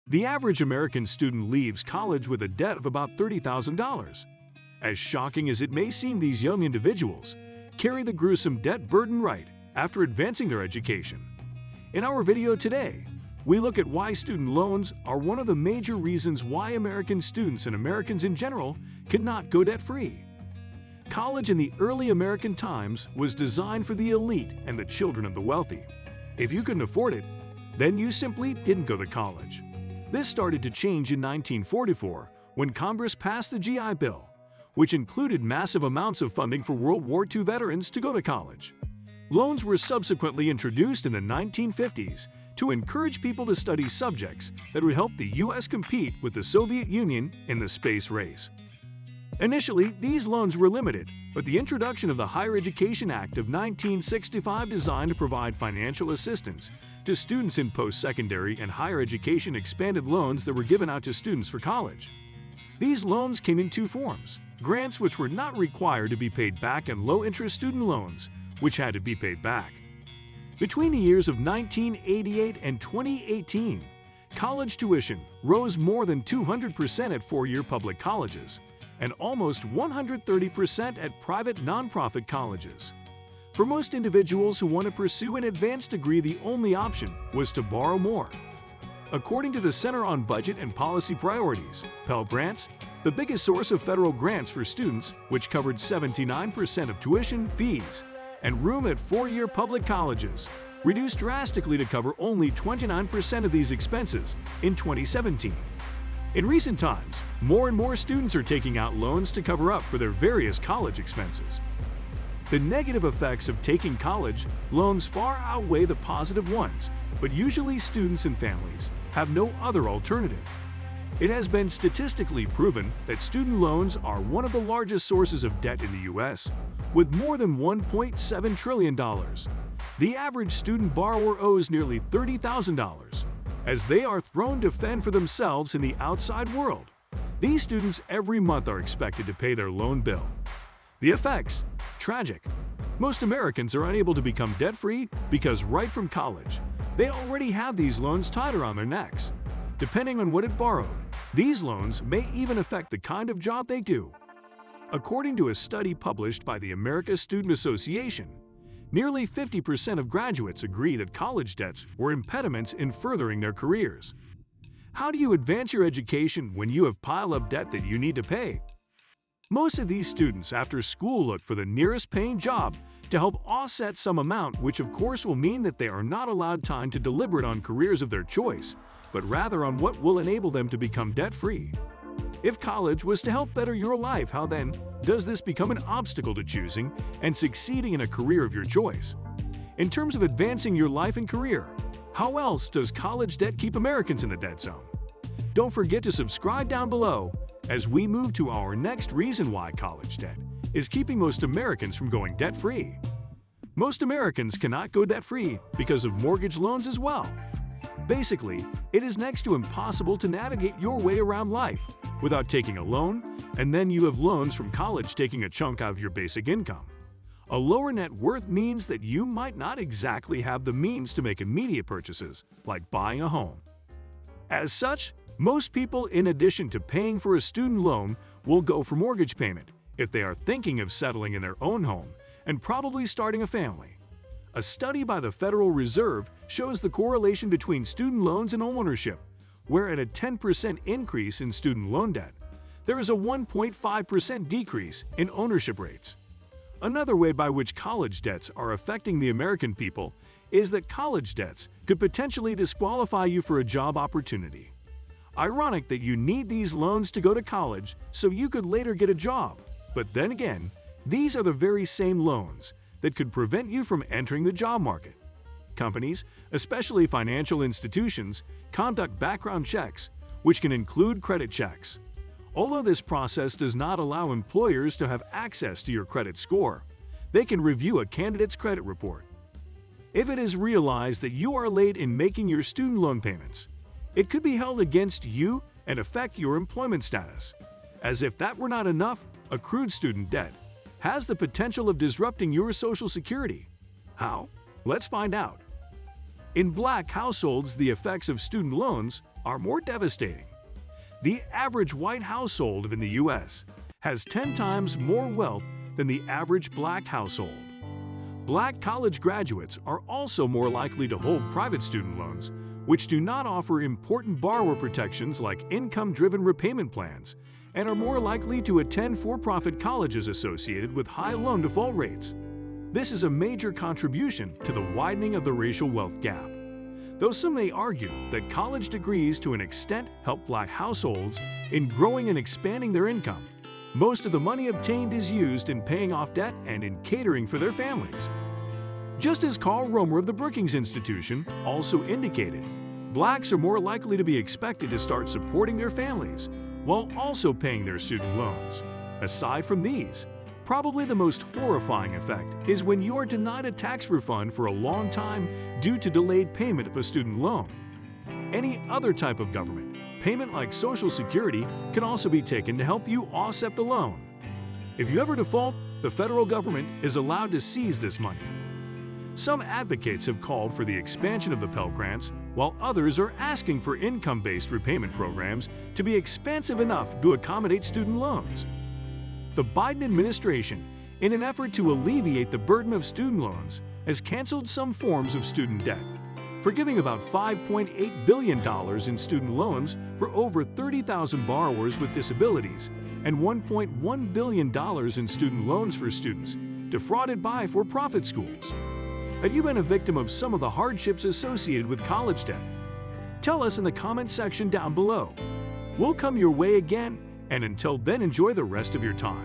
The average American student leaves college with a debt of about $30,000. As shocking as it may seem, these young individuals carry the gruesome debt burden right after advancing their education. In our video today, we look at why student loans are one of the major reasons why American students and Americans in general cannot go debt-free. College in the early American times was designed for the elite and the children of the wealthy. If you couldn't afford it, then you simply didn't go to college. This started to change in 1944 when Congress passed the GI Bill, which included massive amounts of funding for World War II veterans to go to college. Loans were subsequently introduced in the 1950s to encourage people to study subjects that would help the U.S. compete with the Soviet Union in the space race. Initially, these loans were limited, but the introduction of the Higher Education Act of 1965 designed to provide financial assistance to students in post-secondary and higher education expanded loans that were given out to students for college. These loans came in two forms: grants, which were not required to be paid back, and low-interest student loans, which had to be paid back. Between the years of 1988 and 2018, college tuition rose more than 200% at four-year public colleges and almost 130% at private nonprofit colleges. For most individuals who want to pursue an advanced degree, the only option was to borrow more. According to the Center on Budget and Policy Priorities, Pell Grants, the biggest source of federal grants for students, which covered 79% of tuition, fees, and room at four-year public colleges, reduced drastically to cover only 29% of these expenses in 2017. In recent times, more and more students are taking out loans to cover up for their various college expenses. The negative effects of taking college loans far outweigh the positive ones, but usually students and families have no other alternative. It has been statistically proven that student loans are one of the largest sources of debt in the U.S., with more than $1.7 trillion. The average student borrower owes nearly $30,000, as they are thrown to fend for themselves in the outside world. These students every month are expected to pay their loan bill. The effects? Tragic. Most Americans are unable to become debt-free because right from college, they already have these loans tied around their necks. Depending on what it borrowed, these loans may even affect the kind of job they do. According to a study published by the American Student Association, nearly 50% of graduates agree that college debts were impediments in furthering their careers. How do you advance your education when you have piled up debt that you need to pay? Most of these students after school look for the nearest paying job to help offset some amount, which of course will mean that they are not allowed time to deliberate on careers of their choice, but rather on what will enable them to become debt-free. If college was to help better your life, how then does this become an obstacle to choosing and succeeding in a career of your choice? In terms of advancing your life and career, how else does college debt keep Americans in the debt zone? Don't forget to subscribe down below as we move to our next reason why college debt is keeping most Americans from going debt-free. Most Americans cannot go debt-free because of mortgage loans as well. Basically, it is next to impossible to navigate your way around life without taking a loan, and then you have loans from college taking a chunk out of your basic income. A lower net worth means that you might not exactly have the means to make immediate purchases, like buying a home. As such, most people, in addition to paying for a student loan, will go for mortgage payment if they are thinking of settling in their own home and probably starting a family. A study by the Federal Reserve shows the correlation between student loans and homeownership, where at a 10% increase in student loan debt, there is a 1.5% decrease in ownership rates. Another way by which college debts are affecting the American people is that college debts could potentially disqualify you for a job opportunity. Ironic that you need these loans to go to college so you could later get a job, but then again, these are the very same loans that could prevent you from entering the job market. Companies, especially financial institutions, conduct background checks, which can include credit checks. Although this process does not allow employers to have access to your credit score, they can review a candidate's credit report. If it is realized that you are late in making your student loan payments, it could be held against you and affect your employment status. As if that were not enough, accrued student debt has the potential of disrupting your Social Security. How? Let's find out. In Black households, the effects of student loans are more devastating. The average white household in the U.S. has 10 times more wealth than the average black household. Black college graduates are also more likely to hold private student loans, which do not offer important borrower protections like income-driven repayment plans, and are more likely to attend for-profit colleges associated with high loan default rates. This is a major contribution to the widening of the racial wealth gap. Though some may argue that college degrees to an extent help black households in growing and expanding their income, most of the money obtained is used in paying off debt and in catering for their families. Just as Carl Romer of the Brookings Institution also indicated, blacks are more likely to be expected to start supporting their families while also paying their student loans. Aside from these, probably the most horrifying effect is when you are denied a tax refund for a long time due to delayed payment of a student loan. Any other type of government payment like Social Security can also be taken to help you offset the loan. If you ever default, the federal government is allowed to seize this money. Some advocates have called for the expansion of the Pell Grants, while others are asking for income-based repayment programs to be expansive enough to accommodate student loans. The Biden administration, in an effort to alleviate the burden of student loans, has canceled some forms of student debt, forgiving about $5.8 billion in student loans for over 30,000 borrowers with disabilities and $1.1 billion in student loans for students defrauded by for-profit schools. Have you been a victim of some of the hardships associated with college debt? Tell us in the comment section down below. We'll come your way again, and until then, enjoy the rest of your time.